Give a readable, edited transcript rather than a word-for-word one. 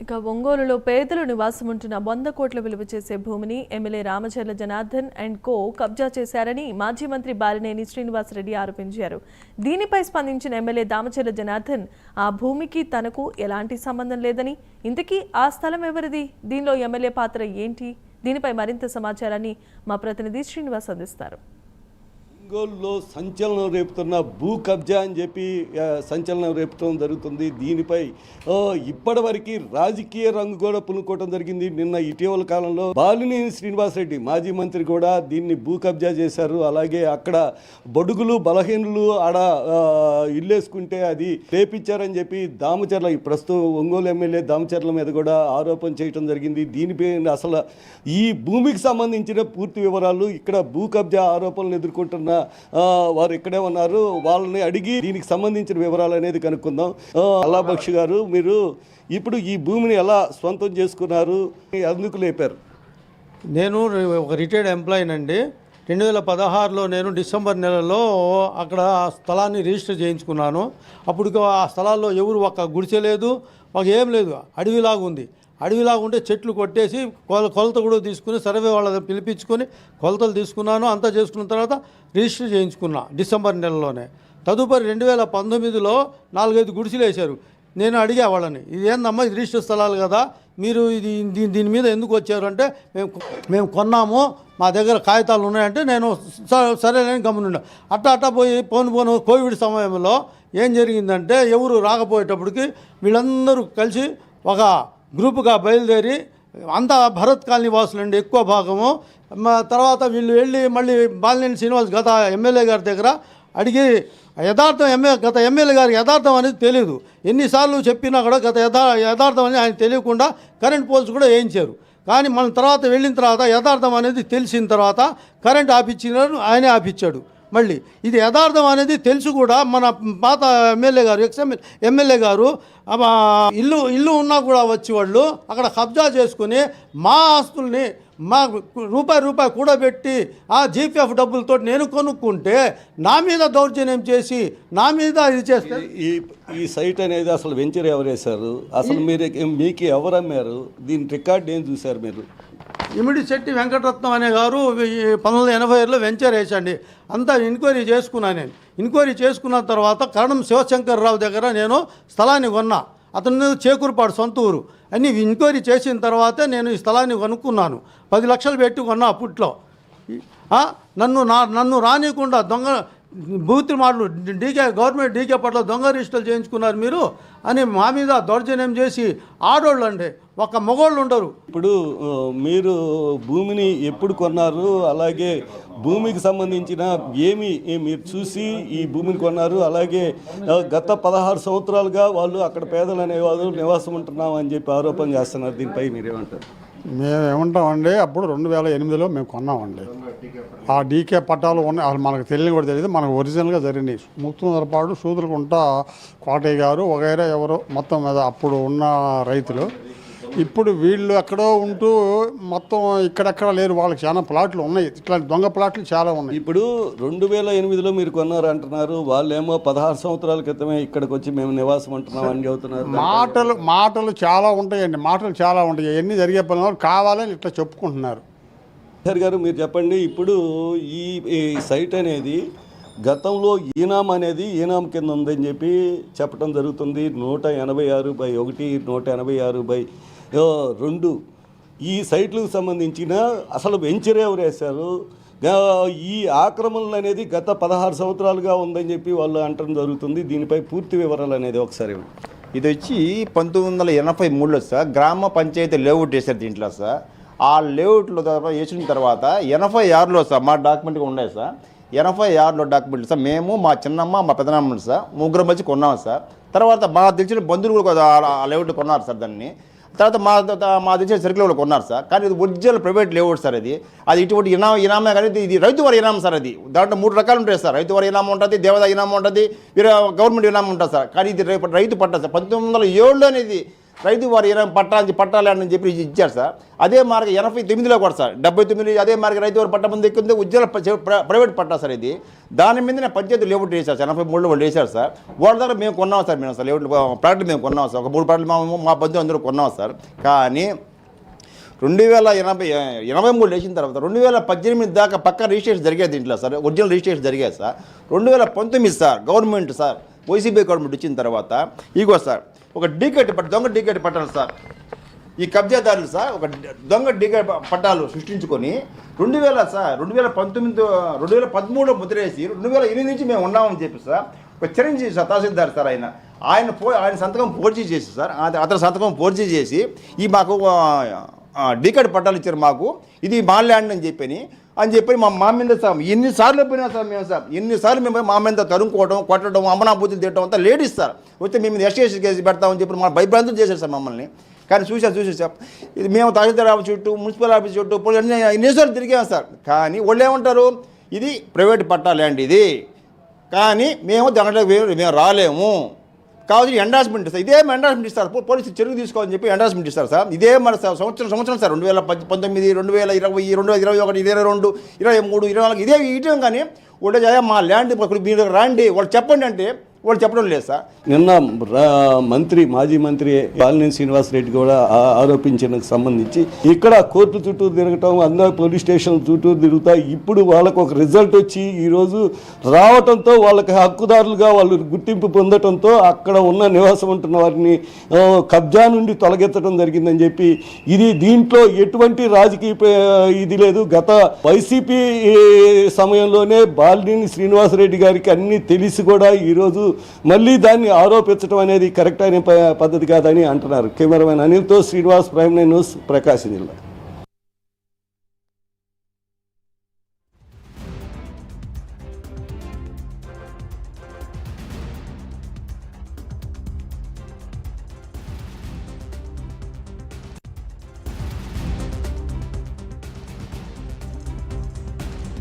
ఇక ఒంగోలులో పేదలు నివాసం ఉంటున్న 100 కోట్ల విలువ చేసే భూమిని MLA Ramacharla Janardhan and co కబ్జా చేశారని మాజీ మంత్రి బాలినేని శ్రీనివాసరెడ్డి ఆరోపించారు. దీనిపై స్పందించిన ఎమ్మెల్యే దామచర్ల జనార్దన్ ఆ భూమికి తనకు ఎలాంటి సంబంధం లేదని, ఇంతకీ ఆ స్థలం ఎవరిది, దీనిలో ఎమ్మెల్యే పాత్ర ఏంటి, దీనిపై మరింత సమాచారాన్ని మా ప్రతినిధి శ్రీనివాస్ అందిస్తారు. ఒంగోలులో సంచలనం రేపుతున్న భూ కబ్జా అని చెప్పి సంచలనం రేపుతడం జరుగుతుంది. దీనిపై ఇప్పటివరకు రాజకీయ రంగు కూడా పులుకోవడం జరిగింది. నిన్న ఇటీవల కాలంలో బాలినేని శ్రీనివాసరెడ్డి మాజీ మంత్రి కూడా దీన్ని భూ కబ్జా చేశారు. అలాగే అక్కడ బడుగులు బలహీనులు ఆడ ఇల్లేసుకుంటే అది లేపించారని చెప్పి దామచర్ల ప్రస్తుతం ఒంగోలు ఎమ్మెల్యే దామచర్ల మీద కూడా ఆరోపణ చేయడం జరిగింది. దీనిపై అసలు ఈ భూమికి సంబంధించిన పూర్తి వివరాలు, ఇక్కడ భూ కబ్జా ఆరోపణలు ఎదుర్కొంటున్న వారు ఇక్కడే ఉన్నారు, వాళ్ళని అడిగి దీనికి సంబంధించిన వివరాలు అనేది కనుక్కుందాం. అల్లా బక్షి గారు, మీరు ఇప్పుడు ఈ భూమిని ఎలా సొంతం చేసుకున్నారు, ఎందుకు లేపారు? నేను ఒక రిటైర్డ్ ఎంప్లాయీనండి. 2016లో నేను డిసెంబర్ నెలలో అక్కడ స్థలాన్ని రిజిస్టర్ చేయించుకున్నాను. అప్పుడు ఆ స్థలాల్లో ఎవరు ఒక గుడిసె లేదు, ఒక ఏం లేదు, అడవిలాగా ఉంది. అడవిలాగా ఉంటే చెట్లు కొట్టేసి కొలత కూడా తీసుకుని సర్వే వాళ్ళని పిలిపించుకొని కొలతలు తీసుకున్నాను. అంతా చేసుకున్న తర్వాత రిజిస్టర్ చేయించుకున్నా డిసెంబర్ నెలలోనే. తదుపరి 2019లో 4-5 గుడిసెలు వేశారు. నేను అడిగా వాళ్ళని, ఇది ఏందమ్మా, ఇది రిజిస్టర్ స్థలాలు కదా, మీరు దీని మీద ఎందుకు వచ్చారు అంటే, మేము కొన్నాము, మా దగ్గర కాగితాలు ఉన్నాయంటే, నేను సరేలేని గమనుండా. అట్టా పోను కోవిడ్ సమయంలో ఏం జరిగిందంటే, ఎవరు రాకపోయేటప్పటికి వీళ్ళందరూ కలిసి ఒక గ్రూపుగా బయలుదేరి, అంతా భరత్ కాలనీ వాసులండి ఎక్కువ భాగము. తర్వాత వీళ్ళు వెళ్ళి మళ్ళీ బాలినేని శ్రీనివాస్ గత ఎమ్మెల్యే గారి దగ్గర అడిగి గత ఎమ్మెల్యే గారికి యథార్థం అనేది తెలియదు. ఎన్నిసార్లు చెప్పినా కూడా యథార్థం అనేది ఆయన తెలియకుండా కరెంట్ పోల్స్ కూడా వేయించారు. కానీ మన తర్వాత వెళ్ళిన తర్వాత యథార్థం అనేది తెలిసిన తర్వాత కరెంట్ ఆపిచ్చినారు, ఆయనే ఆపిచ్చాడు. మళ్ళీ ఇది యథార్థం అనేది తెలుసు కూడా మన పాత ఎమ్మెల్యే గారు, ఎమ్మెల్యే గారు ఇల్లు ఉన్నా కూడా వచ్చి వాళ్ళు అక్కడ కబ్జా చేసుకుని మా ఆస్తుల్ని మా రూపాయి కూడబెట్టి ఆ జీపీఎఫ్ డబ్బులతో నేను కొనుక్కుంటే నా మీద దౌర్జన్యం చేసి నా మీద ఇది చేస్తే, ఈ సైట్ అనేది అసలు వెంచర్ ఎవరు వేశారు, అసలు మీకు ఎవరు అమ్మారు, దీని రికార్డ్ ఏం చూశారు మీరు? ఇమిడి శెట్టి వెంకటరత్నం అనే గారు 1987లో వెంచర్ వేసండి. అంతా ఎంక్వైరీ చేసుకున్నాను నేను. ఎంక్వైరీ చేసుకున్న తర్వాత కరణం శివశంకర్రావు దగ్గర నేను స్థలాన్ని కొన్నా. అతను చేకూరుపాడు సొంత ఊరు. అన్నీ ఎంక్వైరీ చేసిన తర్వాతే నేను ఈ స్థలాన్ని కొనుక్కున్నాను. 10 లక్షలు పెట్టి కొన్నా అప్పట్లో. నన్ను రానియకుండా దొంగ బూత్ మాటలు గవర్నమెంట్ డీకే పట్ల దొంగ రిజిస్టర్లు చేయించుకున్నారు మీరు అని మా మీద దౌర్జన్యం చేసి, ఆడోళ్ళు అండి, ఒక మగోళ్ళు ఉండరు. ఇప్పుడు మీరు భూమిని ఎప్పుడు కొన్నారు, అలాగే భూమికి సంబంధించిన మీరు చూసి ఈ భూమిని కొన్నారు, అలాగే గత 16 సంవత్సరాలుగా వాళ్ళు అక్కడ పేదలు అనేవాళ్ళు నివాసం ఉంటున్నాం అని చెప్పి ఆరోపణ చేస్తున్నారు. దీనిపై మీరేమంటారు? మేము ఏమంటామండి, అప్పుడు 2008లో మేము కొన్నామండి. ఆ డీకే పట్టాలు ఉన్నాయి, అసలు మనకు తెలియని కూడా తెలియదు, మనకు ఒరిజినల్గా జరిగినాయి. ముక్తుందరపాడు, సూదులకుంట, కోటయ్య గారు వగైరా ఎవరో మొత్తం మీద అప్పుడు ఉన్న రైతులు. ఇప్పుడు వీళ్ళు ఎక్కడో ఉంటూ మొత్తం ఇక్కడెక్కడ లేరు, వాళ్ళకి చాలా ప్లాట్లు ఉన్నాయి, ఇట్లాంటి దొంగ ప్లాట్లు చాలా ఉన్నాయి. ఇప్పుడు 2008లో మీరు కొన్నారు అంటున్నారు, వాళ్ళేమో 16 సంవత్సరాల క్రితమే ఇక్కడికి వచ్చి మేము నివాసం అంటున్నాం అని చెబుతున్నారు. మాటలు చాలా ఉంటాయండి, మాటలు చాలా ఉంటాయి. ఎన్ని జరిగే పనులు కావాలని ఇట్లా చెప్పుకుంటున్నారు. సార్ గారు, మీరు చెప్పండి, ఇప్పుడు ఈ సైట్ అనేది గతంలో ఈనాం అనేది ఈనాం కింద ఉందని చెప్పి చెప్పడం జరుగుతుంది. 186/1, 186/2 ఈ సైట్లకు సంబంధించిన అసలు వెంచర్ ఎవరు వేశారు, ఈ ఆక్రమణలు అనేది గత 16 సంవత్సరాలుగా ఉందని చెప్పి వాళ్ళు అంటడం జరుగుతుంది. దీనిపై పూర్తి వివరాలు అనేది ఒకసారి. ఇది వచ్చి 1983లో సార్ గ్రామ పంచాయతీ లేఅవుట్ వేశారు దీంట్లో సార్. ఆ లేఅవుట్లో వేసిన తర్వాత 86లో సార్ మా డాక్యుమెంట్గా ఉన్నాయి సార్. 86లో డాక్యుమెంట్లు సార్. మేము, మా చిన్నమ్మ, మా పెదనమ్మ సార్, ముగ్గురు వచ్చి కొన్నాము సార్. తర్వాత మా తెలిసిన బంధువులు కూడా ఆ లేఅవుట్ కొన్నారు సార్. దాన్ని తర్వాత మా తెలిసిన సర్కిల్ కొన్నారు సార్. కానీ ఇది ఒరిజినల్ ప్రైవేట్ లేఅవుట్ సార్. అది ఇటువంటి ఇనామే కానీ ఇది రైతు వారి ఇనాం సార్. అది దాంట్లో 3 రకాలు ఉంటాయి సార్. రైతు వారి ఇనాం ఉంటుంది, దేవదా ఇనాం ఉంటుంది, వేరే గవర్నమెంట్ ఇనాం ఉంటుంది సార్. కానీ ఇది రైతు పట్ట సార్. 1907లో అనేది రైతు వారు 20 పట్టాలని చెప్పి ఇచ్చారు సార్. అదే మార్గం 89లో కూడా సార్, 79 అదే మార్గం రైతు వారు పట్టా ముందు ఎక్కుంది ఉజ్వల ప్రైవేట్ పట్టా సార్ ఇది. దాని మీద నేను పంచాయతీ లేఅవుట్ వేశారు సార్, 83లో వాళ్ళు వేశారు సార్. వాళ్ళ దగ్గర మేము కొన్నాం సార్, మేము సార్ లేఅవుట్ ప్లాట్లు మేము కొన్నాం సార్, ఒక 3 ప్లాట్లు మా బంధువులు అందరూ కొన్నాం సార్. కానీ 2083 వేసిన తర్వాత 2018 దాకా పక్క రిజిస్ట్రేషన్ జరిగేది ఇంట్లో సార్, ఒరిజినల్ రిజిస్ట్రేషన్ జరిగేది sir. 2019 sir government sir, YCP government వచ్చిన తర్వాత ఇగో సార్ ఒక దొంగ డీకేట్ పట్టాలి సార్. ఈ కబ్జాదారులు సార్ ఒక దొంగ డీకేట్ పట్టాలు సృష్టించుకొని 2013లో ముద్రేసి 2008 నుంచి మేము ఉన్నామని చెప్పి సార్ ఒక చిరంజీవి సార్ తహసీల్దార్ సార్ ఆయన సంతకం ఫోర్జీ చేసి సార్, అతని సంతకం ఫోర్జీ చేసి ఈ మాకు డీకేట్ పట్టాలు ఇచ్చారు మాకు, ఇది మా ల్యాండ్ అని చెప్పి మా మీద సార్ ఎన్నిసార్లు పోయినా సార్ మేము సార్ ఎన్నిసార్లు మేము మా మీద తరుముకోవడం కొట్టడం అమ్మనాభూతులు తిట్టడం అంతా లేడీస్ సార్ వచ్చి మేము ఎస్టీఎస్సీ కేసు పెడతామని చెప్పి మా భయభ్రాంతులు చేశారు సార్ మమ్మల్ని. కానీ చూసారు సార్ ఇది మేము తహసీల్దార్ ఆఫీస్ చుట్టూ మున్సిపల్ ఆఫీస్ చుట్టూ ఎన్నిసార్లు తిరిగాము సార్. కానీ వాళ్ళు ఏమంటారు ఇది ప్రైవేట్ పట్టా ల్యాండ్ ఇది, కానీ మేము దాంట్లో మేము రాలేము కావచ్చు ఎండార్స్మెంట్ సార్, ఇదే ఎండార్స్మెంట్ ఇస్తారు పోలీసులు చెరువు తీసుకోవాలని చెప్పి ఎండార్స్మెంట్ ఇస్తారు సార్. ఇదే మన సంవత్సరం సార్ 2019, 2020, 2021, 2022, 23, 24 ఇదే ఇయటం. కానీ వాళ్ళు మా ల్యాండ్ మీరు రండి వాళ్ళు చెప్పండి అంటే వాళ్ళు చెప్పడం లేదు సార్. నిన్న మాజీ మంత్రి బాలినేని శ్రీనివాసరెడ్డి కూడా ఆరోపించడానికి సంబంధించి ఇక్కడ కోర్టు చుట్టూ తిరగటం, అందరూ పోలీస్ స్టేషన్ చుట్టూ తిరుగుతా ఇప్పుడు వాళ్ళకు ఒక రిజల్ట్ వచ్చి ఈరోజు రావటంతో వాళ్ళకి హక్కుదారులుగా వాళ్ళు గుర్తింపు పొందటంతో అక్కడ ఉన్న నివాసం ఉంటున్న వారిని కబ్జా నుండి తొలగెత్తడం జరిగిందని చెప్పి ఇది దీంట్లో ఎటువంటి రాజకీయ ఇది లేదు. గత వైసీపీ సమయంలోనే బాలినేని శ్రీనివాసరెడ్డి గారికి అన్నీ తెలిసి కూడా ఈరోజు మళ్ళీ దాన్ని ఆరోపించడం అనేది కరెక్ట్ అయిన పద్ధతి కాదని అంటున్నారు. కెమెరామెన్ అనిల్తో శ్రీనివాస్, ప్రైమ్9 న్యూస్, ప్రకాశం జిల్లా.